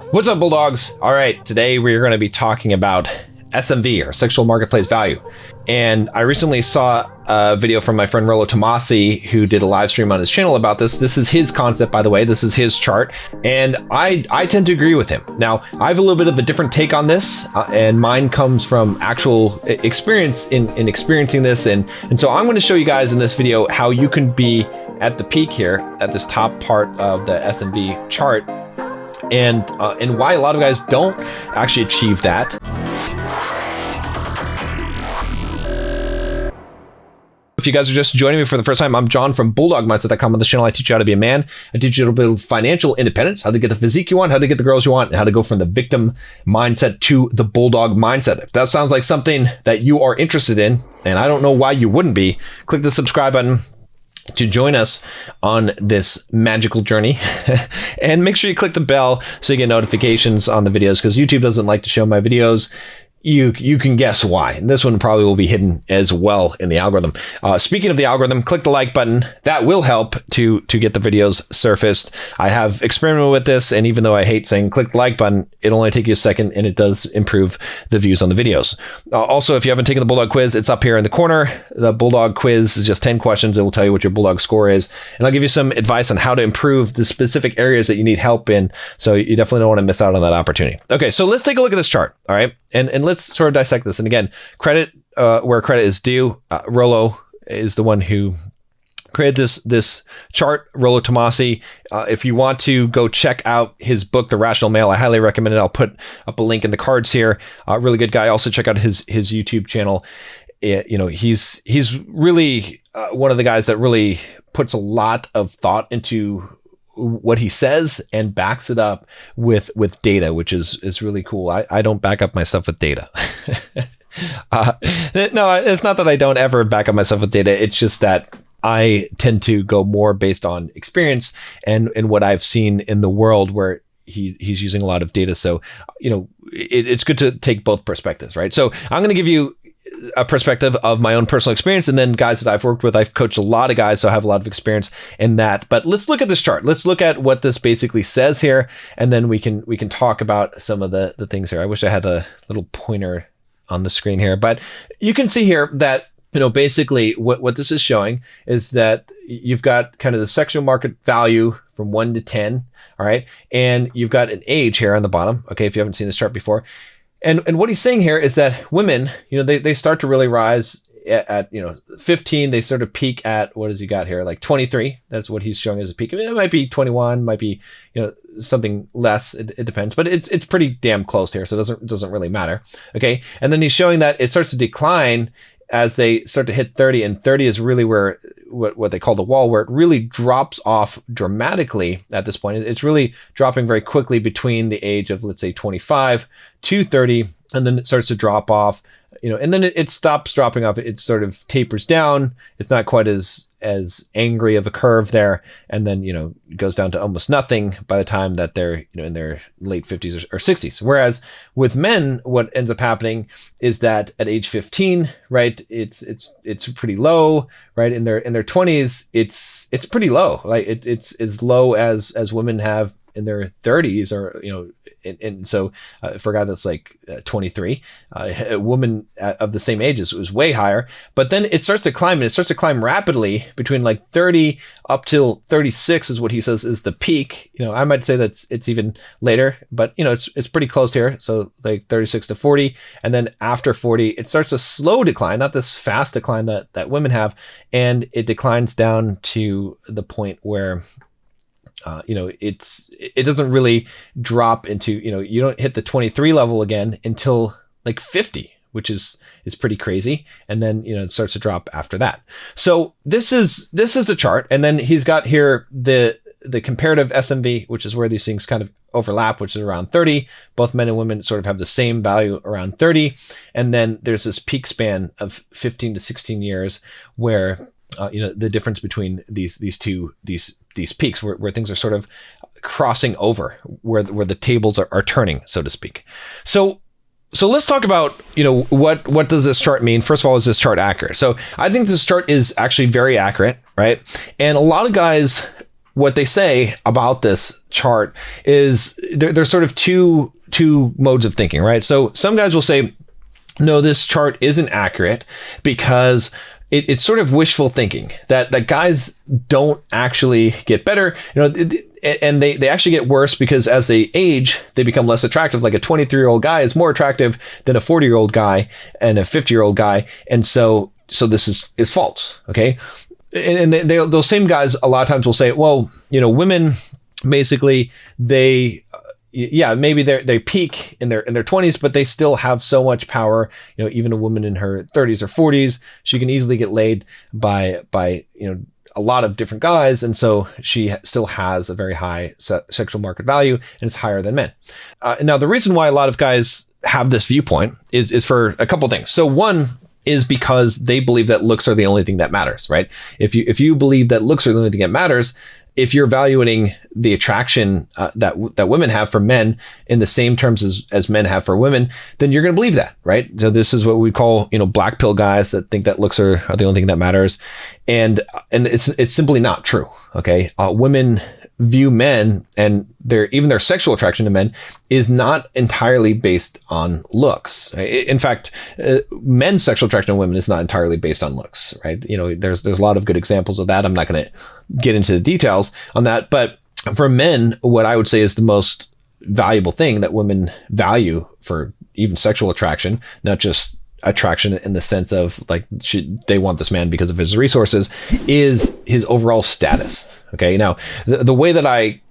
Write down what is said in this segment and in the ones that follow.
What's up, Bulldogs? All right, today we're going to be talking about SMV, or sexual marketplace value. And I recently saw a video from my friend Rollo Tomassi, who did a live stream on his channel about this. This is his concept, by the way. This is his chart. And I tend to agree with him. Now, I have a little bit of a different take on this, and mine comes from actual experience in experiencing this. And so I'm going to show you guys in this video how you can be at the peak here, at this top part of the SMV chart, and why a lot of guys don't actually achieve that. If you guys are just joining me for the first time, I'm John from BulldogMindset.com. On this channel, I teach you how to be a man. I teach you a little bit of financial independence, how to get the physique you want, how to get the girls you want, and how to go from the victim mindset to the bulldog mindset. If that sounds like something that you are interested in, and I don't know why you wouldn't be, click the subscribe button to join us on this magical journey. And make sure you click the bell so you get notifications on the videos, because YouTube doesn't like to show my videos. You can guess why. And this one probably will be hidden as well in the algorithm. Speaking of the algorithm, click the like button. That will help to get the videos surfaced. I have experimented with this, and even though I hate saying click the like button, it'll only take you a second, and it does improve the views on the videos. Also, if you haven't taken the Bulldog quiz, it's up here in the corner. The Bulldog quiz is just 10 questions. It will tell you what your Bulldog score is, and I'll give you some advice on how to improve the specific areas that you need help in. So you definitely don't want to miss out on that opportunity. Okay, so let's take a look at this chart. All right. And let's sort of dissect this. And again, credit where credit is due. Rollo is the one who created this chart, Rollo Tomassi. If you want to go check out his book, The Rational Male, I highly recommend it. I'll put up a link in the cards here. Really good guy. Also check out his YouTube channel. He's really one of the guys that really puts a lot of thought into what he says and backs it up with data, which is really cool. I don't back up myself with data. No, it's not that I don't ever back up myself with data. It's just that I tend to go more based on experience and what I've seen in the world, where he's using a lot of data. So, it's good to take both perspectives, right? So I'm going to give you a perspective of my own personal experience, and then guys that I've worked with. I've coached a lot of guys, so I have a lot of experience in that. But let's look at this chart. Let's look at what this basically says here, and then we can talk about some of the things here. I wish I had a little pointer on the screen here, but you can see here that basically what this is showing is that you've got kind of the sexual market value from 1 to 10. All right, and you've got an age here on the bottom. Okay, if you haven't seen this chart before. And what he's saying here is that women, they start to really rise at 15. They sort of peak at, what has he got here? Like 23. That's what he's showing as a peak. I mean, it might be 21, might be, something less. It depends, but it's pretty damn close here. So it doesn't really matter. Okay. And then he's showing that it starts to decline as they start to hit 30, and 30 is really where what they call the wall, where it really drops off dramatically at this point. It's really dropping very quickly between the age of, let's say, 25 to 30, and then it starts to drop off, and then it stops dropping off. It sort of tapers down. It's not quite as angry of a curve there, and then it goes down to almost nothing by the time that they're in their late 50s or 60s. Whereas with men, what ends up happening is that at age 15, right, it's pretty low, right? In their 20s, it's pretty low. Like it's as low as women have in their 30s, or and so for a guy that's like 23, a woman of the same age is way higher. But then it starts to climb, and it starts to climb rapidly between like 30 up till 36 is what he says is the peak. I might say it's even later, but it's pretty close here. So like 36 to 40, and then after 40, it starts a slow decline, not this fast decline that women have, and it declines down to the point where it doesn't really drop into, you don't hit the 23 level again until like 50, which is pretty crazy. And then, it starts to drop after that. So this is the chart. And then he's got here the comparative SMV, which is where these things kind of overlap, which is around 30. Both men and women sort of have the same value around 30. And then there's this peak span of 15 to 16 years where the difference between these peaks, where things are sort of crossing over, where the tables are turning, so to speak. So let's talk about, what does this chart mean? First of all, is this chart accurate? So I think this chart is actually very accurate, right? And a lot of guys what they say about this chart is there's sort of two modes of thinking, right? So some guys will say, no, this chart isn't accurate because it's sort of wishful thinking that guys don't actually get better, and they actually get worse because as they age, they become less attractive. Like a 23-year-old guy is more attractive than a 40-year-old guy and a 50-year-old guy. And so this is false. Okay. And those same guys a lot of times will say, well, women basically, maybe they peak in their 20s, but they still have so much power. Even a woman in her 30s or 40s, she can easily get laid by a lot of different guys, and so she still has a very high sexual market value, and it's higher than men. Now, the reason why a lot of guys have this viewpoint is for a couple things. So one is because they believe that looks are the only thing that matters, right? If you believe that looks are the only thing that matters, if you're evaluating the attraction that women have for men in the same terms as men have for women, then you're going to believe that, right? So this is what we call, black pill guys that think that looks are the only thing that matters, and it's simply not true. Okay, women view men and their sexual attraction to men is not entirely based on looks. In fact, men's sexual attraction to women is not entirely based on looks, right? There's a lot of good examples of that. I'm not going to get into the details on that, but for men, what I would say is the most valuable thing that women value for even sexual attraction, not just attraction in the sense of like they want this man because of his resources, is his overall status. Okay, now the way that I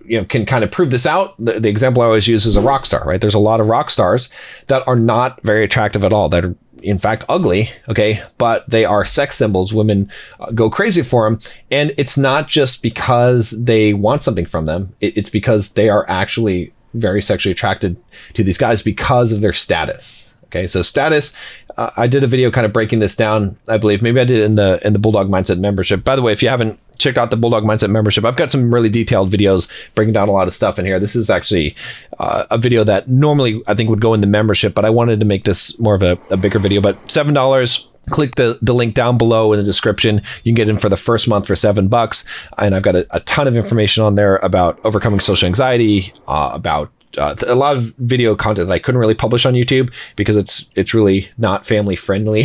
can kind of prove this out, the example I always use is a rock star, right? There's a lot of rock stars that are not very attractive at all, that are in fact ugly, okay, but they are sex symbols. Women go crazy for them, and it's not just because they want something from them. It's because they are actually very sexually attracted to these guys because of their status. Okay, so status, I did a video kind of breaking this down, I believe. Maybe I did in the Bulldog Mindset membership. By the way, if you haven't checked out the Bulldog Mindset membership, I've got some really detailed videos breaking down a lot of stuff in here. This is actually a video that normally I think would go in the membership, but I wanted to make this more of a bigger video. But $7, click the link down below in the description. You can get in for the first month for $7. And I've got a ton of information on there about overcoming social anxiety, about a lot of video content that I couldn't really publish on YouTube because it's really not family friendly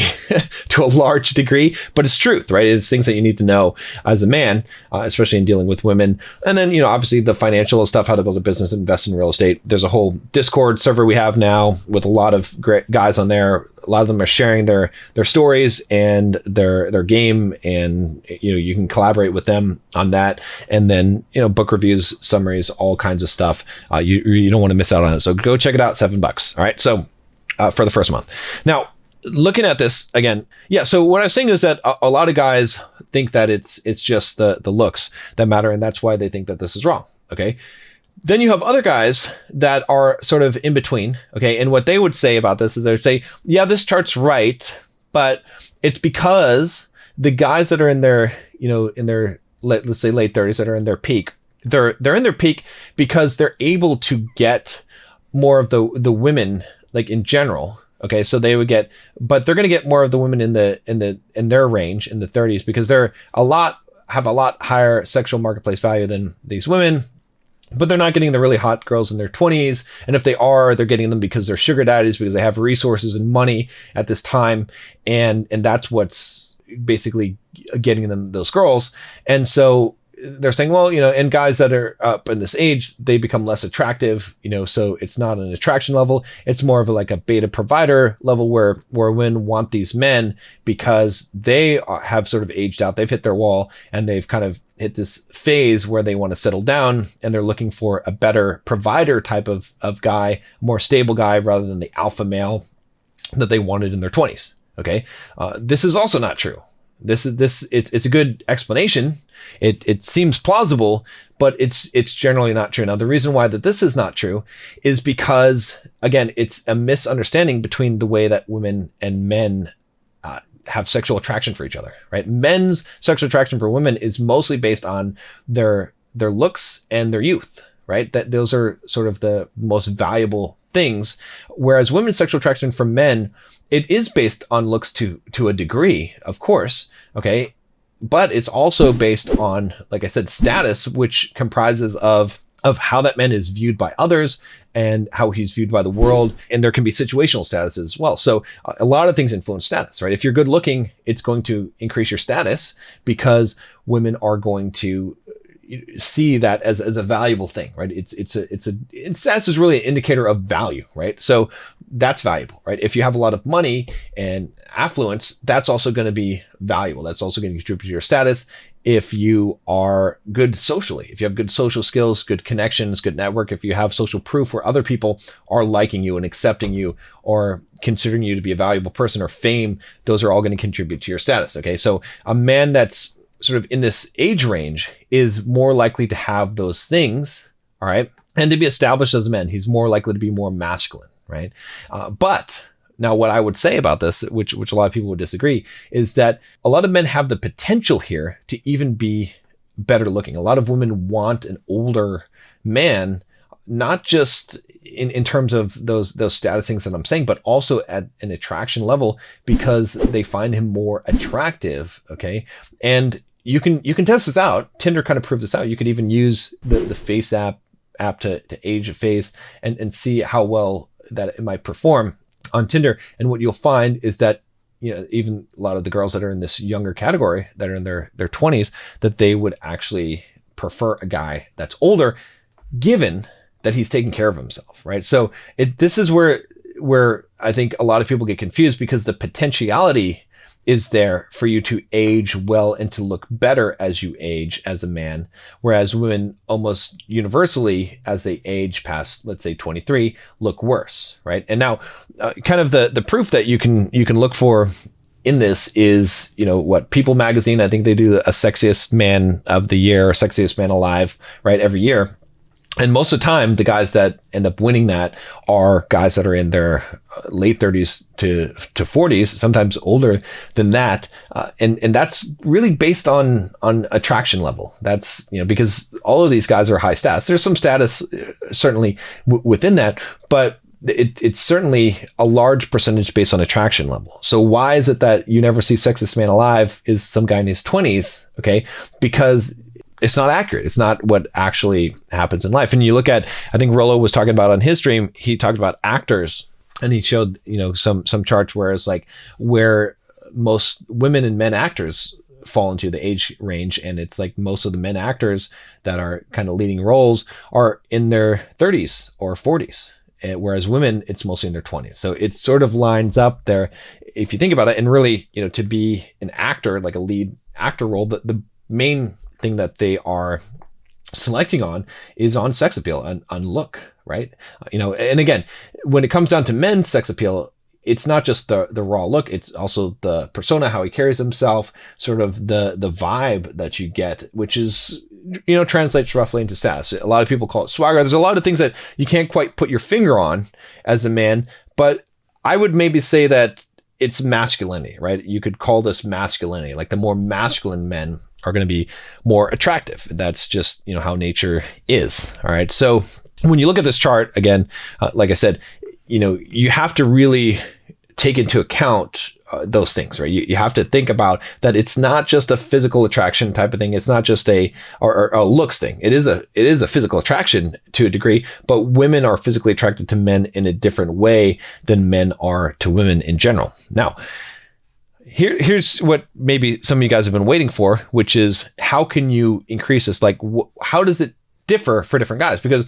to a large degree, but it's truth, right? It's things that you need to know as a man, especially in dealing with women. And then, obviously the financial stuff, how to build a business and invest in real estate. There's a whole Discord server we have now with a lot of great guys on there. A lot of them are sharing their stories and their game, and you can collaborate with them on that. And then book reviews, summaries, all kinds of stuff. You don't want to miss out on it. So go check it out. $7. All right. So for the first month. Now, looking at this again, so what I was saying is that a lot of guys think that it's just the looks that matter, and that's why they think that this is wrong. Okay. Then you have other guys that are sort of in between, okay? And what they would say about this is they would say, yeah, this chart's right, but it's because the guys that are in their, let's say late 30s that are in their peak, they're in their peak because they're able to get more of the women, like in general, okay? So they would get, but they're going to get more of the women in their range in the 30s because have a lot higher sexual marketplace value than these women. But they're not getting the really hot girls in their 20s. And if they are, they're getting them because they're sugar daddies, because they have resources and money at this time. And that's what's basically getting them those girls. And so they're saying, well, and guys that are up in this age, they become less attractive, so it's not an attraction level. It's more of like a beta provider level where women want these men because they have sort of aged out. They've hit their wall and they've kind of hit this phase where they want to settle down, and they're looking for a better provider type of guy, a more stable guy rather than the alpha male that they wanted in their 20s. Okay. This is also not true. It's a good explanation. It seems plausible, but it's generally not true. Now, the reason why that this is not true is because, again, it's a misunderstanding between the way that women and men have sexual attraction for each other, right? Men's sexual attraction for women is mostly based on their looks and their youth, right? That those are sort of the most valuable things. Whereas women's sexual attraction for men, it is based on looks to a degree, of course, okay? but it's also based on, like I said, status, which comprises of how that man is viewed by others and how he's viewed by the world. And there can be situational status as well. So a lot of things influence status, right? If you're good looking, it's going to increase your status because women are going to see that as a valuable thing, right? Status is really an indicator of value, right? So that's valuable, right? If you have a lot of money and affluence, that's also going to be valuable. That's also going to contribute to your status. If you are good socially, if you have good social skills, good connections, good network, if you have social proof where other people are liking you and accepting you or considering you to be a valuable person, or fame, those are all going to contribute to your status. Okay. So a man that's sort of in this age range is more likely to have those things. All right. And to be established as a man, he's more likely to be more masculine. Right. But now what I would say about this, which a lot of people would disagree, is that a lot of men have the potential here to even be better looking. A lot of women want an older man, not just in terms of those status things that I'm saying, but also at an attraction level, because they find him more attractive. Okay. And you can test this out. Tinder kind of proves this out. You could even use the face app to age a face and see how well that it might perform on Tinder. And what you'll find is that, even a lot of the girls that are in this younger category, that are in their 20s, that they would actually prefer a guy that's older, given that he's taking care of himself, right? So this is where I think a lot of people get confused, because the potentiality is there for you to age well and to look better as you age as a man, whereas women almost universally, as they age past, let's say 23, look worse, right? And now kind of the proof that you can look for in this is, what People magazine, I think they do a sexiest man of the year or sexiest man alive, right, every year. And most of the time, the guys that end up winning that are guys that are in their late 30s to 40s, sometimes older than that. And that's really based on attraction level. That's, because all of these guys are high status. There's some status certainly within that, but it's certainly a large percentage based on attraction level. So why is it that you never see sexiest man alive is some guy in his 20s? Okay. Because it's not accurate. It's not what actually happens in life. And you look at, I think Rollo was talking about on his stream, he talked about actors, and he showed, some charts where most women and men actors fall into the age range. And it's like most of the men actors that are kind of leading roles are in their 30s or 40s. Whereas women, it's mostly in their 20s. So it sort of lines up there if you think about it. And really, to be an actor, like a lead actor role, the main thing that they are selecting on is on sex appeal and on look, right? And again, when it comes down to men's sex appeal, it's not just the raw look, it's also the persona, how he carries himself, sort of the vibe that you get, which is, translates roughly into status. A lot of people call it swagger. There's a lot of things that you can't quite put your finger on as a man, but I would maybe say that it's masculinity, right? You could call this masculinity. Like the more masculine men are going to be more attractive. That's just, how nature is. All right. So when you look at this chart again, like I said, you have to really take into account those things, right? You have to think about that. It's not just a physical attraction type of thing. It's not just a looks thing. It is a physical attraction to a degree, but women are physically attracted to men in a different way than men are to women in general. Now, here's what maybe some of you guys have been waiting for, which is how can you increase this? Like, how does it differ for different guys? Because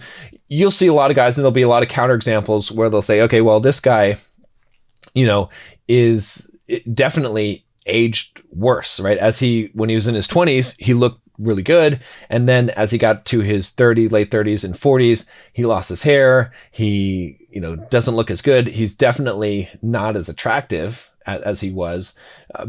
you'll see a lot of guys, and there'll be a lot of counterexamples where they'll say, okay, well, this guy, is definitely aged worse, right? When he was in his 20s, he looked really good. And then as he got to his late 30s and 40s, he lost his hair. He, doesn't look as good. He's definitely not as attractive as he was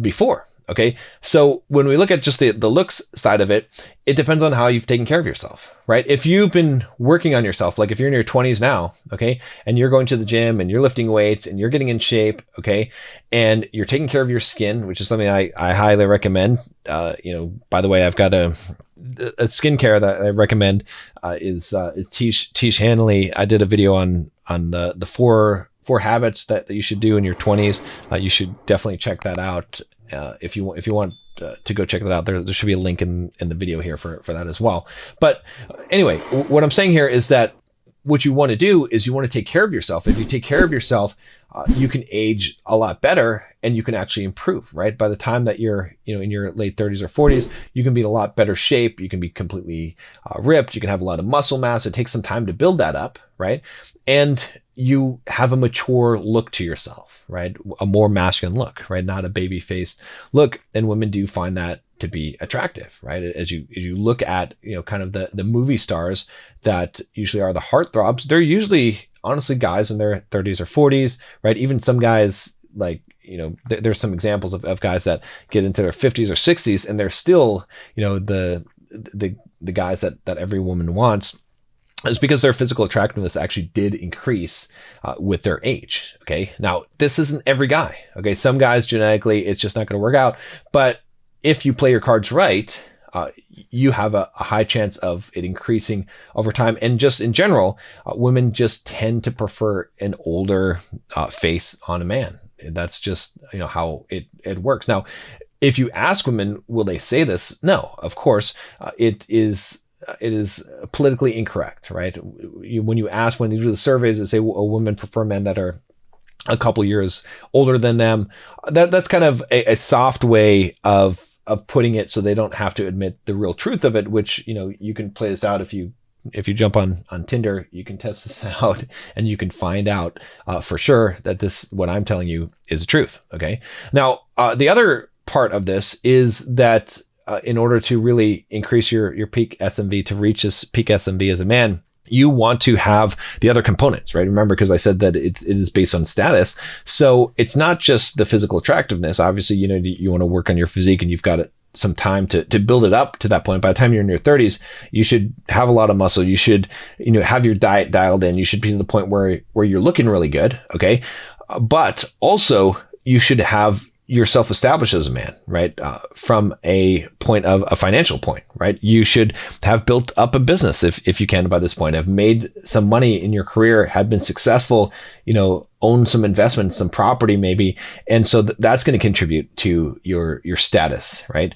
before. Okay. So when we look at just the looks side of it, it depends on how you've taken care of yourself, right? If you've been working on yourself, like if you're in your 20s now, okay, and you're going to the gym and you're lifting weights and you're getting in shape, okay, and you're taking care of your skin, which is something I highly recommend. By the way, I've got a skincare that I recommend is Tish Hanley. I did a video on the four habits that you should do in your 20s. You should definitely check that out. If you want to go check that out, there should be a link in the video here for that as well. But anyway, what I'm saying here is that what you want to do is you want to take care of yourself. If you take care of yourself, you can age a lot better and you can actually improve, right? By the time that you're, in your late 30s or 40s, you can be in a lot better shape. You can be completely ripped. You can have a lot of muscle mass. It takes some time to build that up, right? And you have a mature look to yourself, right? A more masculine look, right? Not a baby faced look. And women do find that to be attractive, right? As you look at, kind of the movie stars that usually are the heartthrobs, they're usually honestly guys in their 30s or 40s, right? Even some guys like, there's some examples of guys that get into their 50s or 60s and they're still, the guys that every woman wants. It's because their physical attractiveness actually did increase with their age. Okay. Now, this isn't every guy. Okay. Some guys genetically, it's just not going to work out. But if you play your cards right, you have a high chance of it increasing over time. And just in general, women just tend to prefer an older face on a man. That's just, how it works. Now, if you ask women, will they say this? No, of course. It is politically incorrect, right? When you ask, when they do the surveys, they say women prefer men that are a couple years older than them. That's kind of a soft way of putting it so they don't have to admit the real truth of it, which, you can play this out if you jump on Tinder, you can test this out and you can find out for sure that what I'm telling you is the truth. Okay. Now, the other part of this is that in order to really increase your peak SMV, to reach this peak SMV as a man, you want to have the other components, right? Remember, because I said that it is based on status. So it's not just the physical attractiveness. Obviously, you want to work on your physique and you've got some time to build it up to that point. By the time you're in your 30s, you should have a lot of muscle. You should, have your diet dialed in. You should be to the point where you're looking really good. Okay. But also you should have yourself established as a man, right? From a point of a financial point, right? You should have built up a business if you can by this point, have made some money in your career, have been successful, own some investments, some property maybe. And so that's going to contribute to your status, right?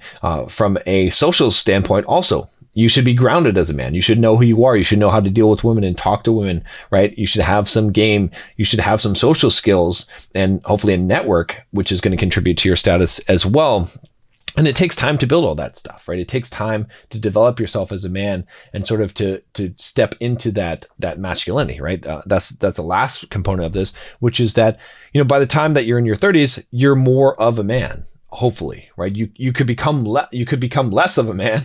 From a social standpoint also, you should be grounded as a man. You should know who you are. You should know how to deal with women and talk to women, right? You should have some game. You should have some social skills and hopefully a network, which is going to contribute to your status as well. And it takes time to build all that stuff, right? It takes time to develop yourself as a man and sort of to step into that masculinity, right? That's the last component of this, which is that, by the time that you're in your 30s, you're more of a man, hopefully, right? You could become less of a man.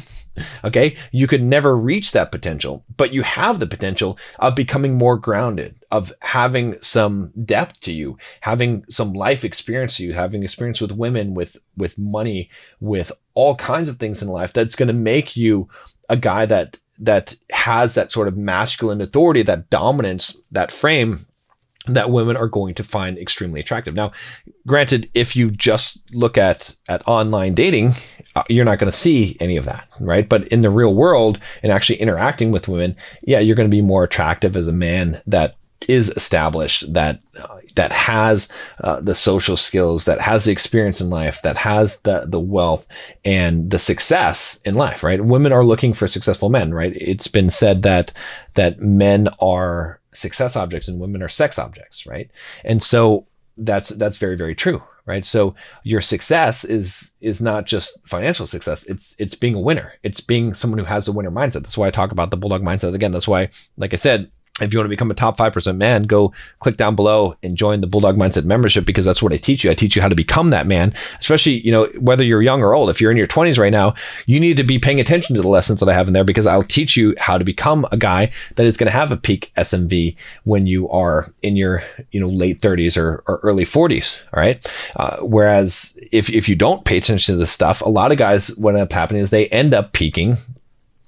Okay. You could never reach that potential, but you have the potential of becoming more grounded, of having some depth to you, having some life experience to you, having experience with women, with money, with all kinds of things in life that's going to make you a guy that has that sort of masculine authority, that dominance, that frame that women are going to find extremely attractive. Now, granted, if you just look at online dating, you're not going to see any of that, right? But in the real world and actually interacting with women, yeah, you're going to be more attractive as a man that is established, that has the social skills, that has the experience in life, that has the wealth and the success in life, right? Women are looking for successful men, right? It's been said that men are success objects and women are sex objects, right? And so that's very, very true, right? So your success is not just financial success. It's being a winner. It's being someone who has a winner mindset. That's why I talk about the Bulldog mindset. Again, that's why, like I said, if you want to become a top 5% man, go click down below and join the Bulldog Mindset membership, because that's what I teach you. I teach you how to become that man, especially, whether you're young or old. If you're in your 20s right now, you need to be paying attention to the lessons that I have in there, because I'll teach you how to become a guy that is going to have a peak SMV when you are in your, late 30s or early 40s. All right. Whereas if you don't pay attention to this stuff, a lot of guys, what ends up happening is they end up peaking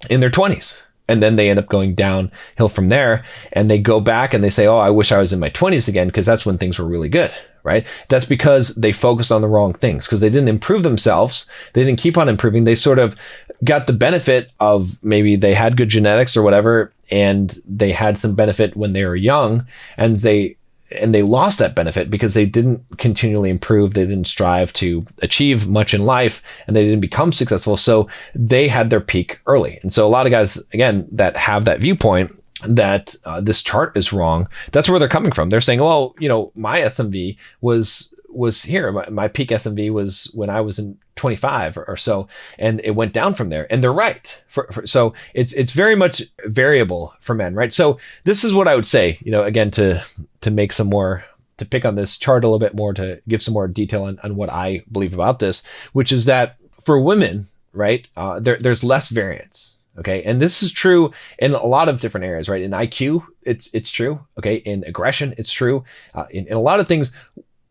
in their 20s. And then they end up going downhill from there, and they go back and they say, oh, I wish I was in my 20s again, because that's when things were really good, right? That's because they focused on the wrong things, because they didn't improve themselves. They didn't keep on improving. They sort of got the benefit of, maybe they had good genetics or whatever, and they had some benefit when they were young, and they and they lost that benefit because they didn't continually improve. They didn't strive to achieve much in life, and they didn't become successful. So they had their peak early. And so a lot of guys, again, that have that viewpoint that this chart is wrong, that's where they're coming from. They're saying, well, my SMV was here. My peak SMV was when I was in 25 or so, and it went down from there. And they're right. So it's very much variable for men, right? So this is what I would say, again, to make some more, to pick on this chart a little bit more, to give some more detail on what I believe about this, which is that for women, right, there's less variance. Okay. And this is true in a lot of different areas, right? In IQ, it's true. Okay. In aggression, it's true. In a lot of things,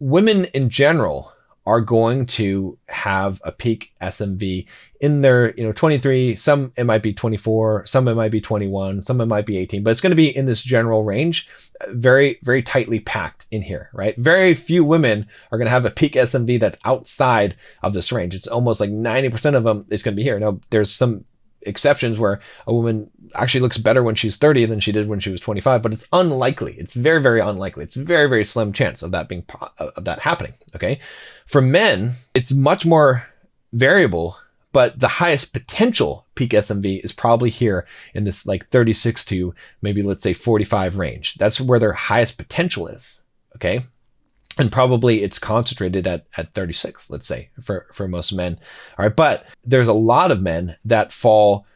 women in general are going to have a peak SMV in their, 23, some it might be 24, some it might be 21, some it might be 18, but it's going to be in this general range, very, very tightly packed in here, right? Very few women are going to have a peak SMV that's outside of this range. It's almost like 90% of them is going to be here. Now, there's some exceptions where a woman actually looks better when she's 30 than she did when she was 25, but it's unlikely. It's very, very unlikely. It's a very, very slim chance of that happening. Okay. For men, it's much more variable, but the highest potential peak SMV is probably here in this like 36 to maybe, let's say, 45 range. That's where their highest potential is. Okay. And probably it's concentrated at 36, let's say, for most men. All right. But there's a lot of men that fall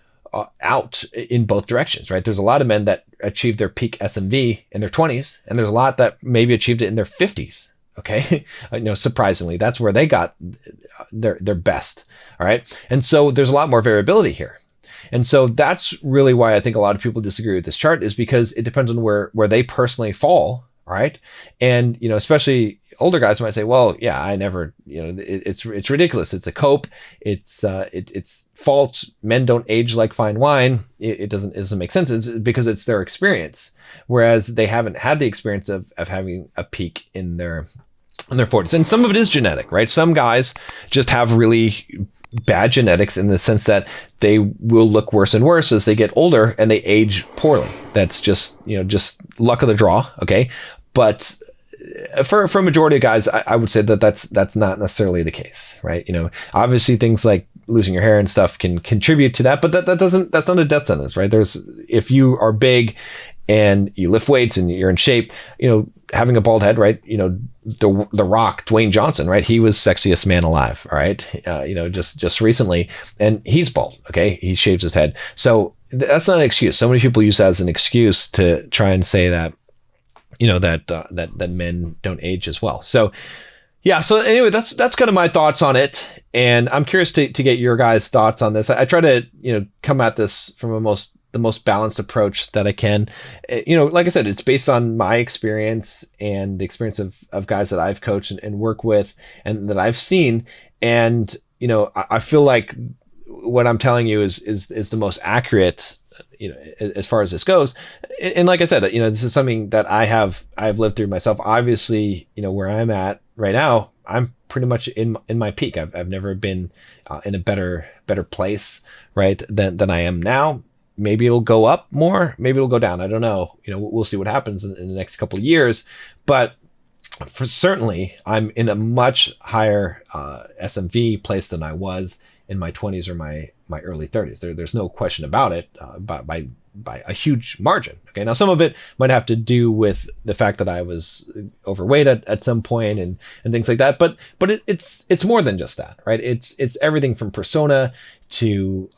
out in both directions, right? There's a lot of men that achieve their peak SMV in their 20s, and there's a lot that maybe achieved it in their 50s. Okay. Surprisingly, that's where they got their best. All right. And so there's a lot more variability here. And so that's really why I think a lot of people disagree with this chart, is because it depends on where they personally fall. Right. And, especially older guys might say, well, yeah, I never, it's ridiculous. It's a cope. It's false. Men don't age like fine wine. It doesn't make sense. It's because it's their experience. Whereas they haven't had the experience of having a peak in their 40s. And some of it is genetic, right? Some guys just have really bad genetics in the sense that they will look worse and worse as they get older and they age poorly. That's just luck of the draw. Okay. But for a majority of guys, I would say that's not necessarily the case, right? Obviously things like losing your hair and stuff can contribute to that, but that's not a death sentence, right? If you are big and you lift weights and you're in shape, having a bald head, right? The Rock, Dwayne Johnson, right? He was sexiest man alive. All right. Just recently, and he's bald. Okay. He shaves his head. So that's not an excuse. So many people use that as an excuse to try and say that, that men don't age as well. So yeah. So anyway, that's kind of my thoughts on it. And I'm curious to get your guys' thoughts on this. I try to, come at this from the most balanced approach that I can. Like I said, it's based on my experience and the experience of guys that I've coached and work with and that I've seen. And, I feel like what I'm telling you is the most accurate, as far as this goes. And like I said, this is something that I've lived through myself. Obviously, where I'm at right now, I'm pretty much in my peak. I've never been in a better place, right, than I am now. Maybe it'll go up more, maybe it'll go down. I don't know. We'll see what happens in the next couple of years. But for certainly, I'm in a much higher SMV place than I was in my 20s or my early 30s. There's no question about it, by a huge margin. Okay. Now some of it might have to do with the fact that I was overweight at some point and things like that. But it's more than just that, right? It's everything from persona to,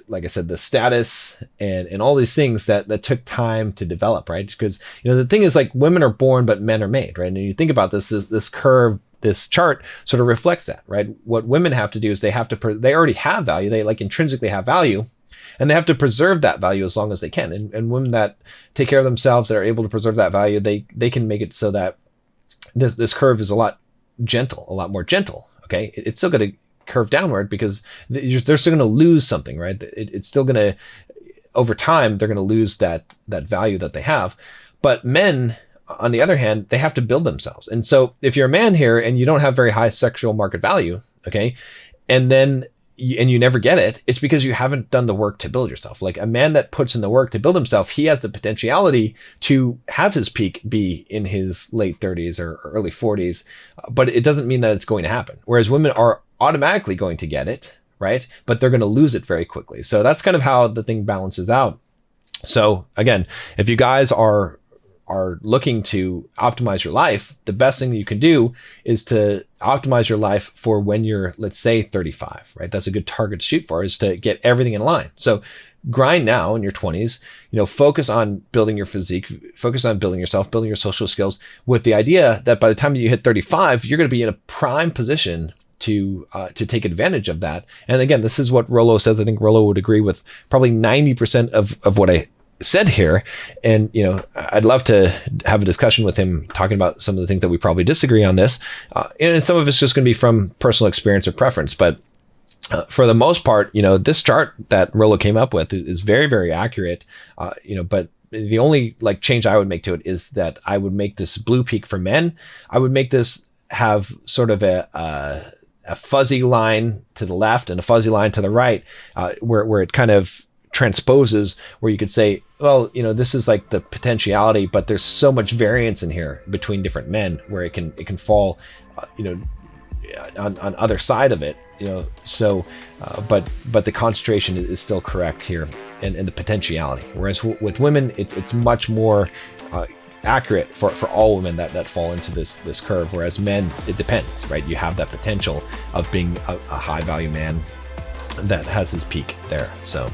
like I said, the status and all these things that took time to develop, right? Because, the thing is, like, women are born, but men are made, right? And you think about this curve, this chart sort of reflects that, right? What women have to do is they already have value. They like intrinsically have value, and they have to preserve that value as long as they can. And women that take care of themselves, that are able to preserve that value, they can make it so that this curve is a lot more gentle. Okay. It's still going to curve downward because they're still going to lose something, right? It's still going to, over time, they're going to lose that value that they have. But men, on the other hand, they have to build themselves. And so if you're a man here and you don't have very high sexual market value, okay, and then and you never get it, it's because you haven't done the work to build yourself. Like a man that puts in the work to build himself, he has the potentiality to have his peak be in his late 30s or early 40s, but it doesn't mean that it's going to happen. Whereas women are automatically going to get it, right? But they're going to lose it very quickly. So that's kind of how the thing balances out. So again, if you guys are looking to optimize your life, the best thing that you can do is to optimize your life for when you're, let's say 35, right? That's a good target to shoot for, is to get everything in line. So grind now in your 20s, focus on building your physique, focus on building yourself, building your social skills, with the idea that by the time you hit 35, you're going to be in a prime position to take advantage of that. And again, this is what Rollo says. I think Rollo would agree with probably 90% of what I said here. And, I'd love to have a discussion with him talking about some of the things that we probably disagree on this. And some of it's just going to be from personal experience or preference. But for the most part, this chart that Rollo came up with is very, very accurate. But the only change I would make to it is that I would make this blue peak for men. I would make this have sort of a fuzzy line to the left and a fuzzy line to the right, where it kind of transposes, where you could say, well, this is like the potentiality, but there's so much variance in here between different men where it can fall, on other side of it, so, but the concentration is still correct here, and the potentiality. Whereas with women, it's much more accurate for all women that fall into this curve. Whereas men, it depends, right? You have that potential of being a high value man that has his peak there. So